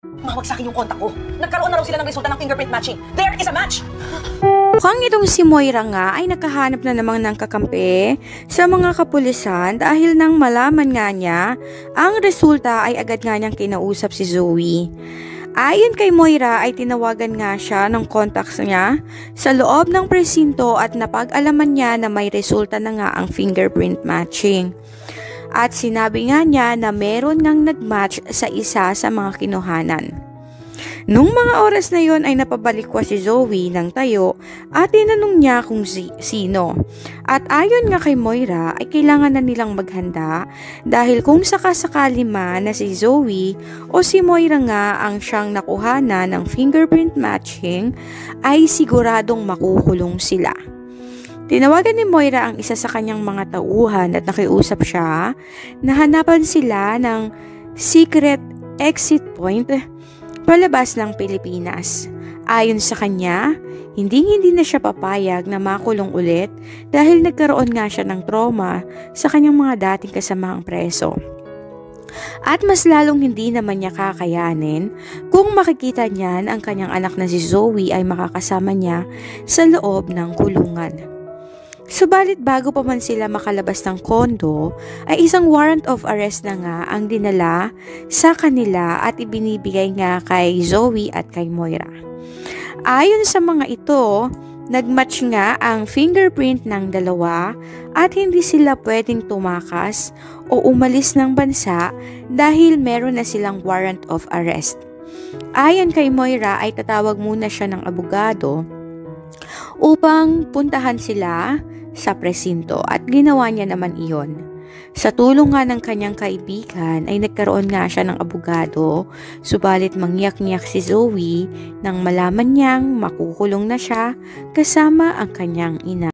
Mawag sa akin yung kontak ko. Nagkaroon na raw sila ng resulta ng fingerprint matching. There is a match! Mukhang itong si Moira nga ay nakahanap na namang ng kakampi sa mga kapulisan dahil nang malaman nga niya, ang resulta ay agad nga niyang kinausap si Zoe. Ayon kay Moira ay tinawagan nga siya ng contacts niya sa loob ng presinto at napag-alaman niya na may resulta na nga ang fingerprint matching. At sinabi nga niya na meron ngang nag-match sa isa sa mga kinuhanan. Nung mga oras na yon ay napabalik ko si Zoe ng tayo at tinanong niya kung sino. At ayon nga kay Moira ay kailangan na nilang maghanda dahil kung sakasakali man na si Zoe o si Moira nga ang siyang nakuhana ng fingerprint matching ay siguradong makukulong sila. Tinawagan ni Moira ang isa sa kanyang mga tauhan at nakiusap siya na hanapan sila ng secret exit point palabas ng Pilipinas. Ayon sa kanya, hindi na siya papayag na makulong ulit dahil nagkaroon nga siya ng trauma sa kanyang mga dating kasamaang preso. At mas lalong hindi naman niya kakayanin kung makikita niyan ang kanyang anak na si Zoe ay makakasama niya sa loob ng kulungan. Subalit bago pa man sila makalabas ng kondo, ay isang warrant of arrest na nga ang dinala sa kanila at ibinibigay nga kay Zoe at kay Moira. Ayon sa mga ito, nagmatch nga ang fingerprint ng dalawa at hindi sila pwedeng tumakas o umalis ng bansa dahil meron na silang warrant of arrest. Ayon kay Moira ay tatawag muna siya ng abogado upang puntahan sila sa presinto at ginawa niya naman iyon. Sa tulong nga ng kanyang kaibigan ay nagkaroon nga siya ng abogado, subalit mangyak-ngyak si Zoe nang malaman niyang makukulong na siya kasama ang kanyang ina.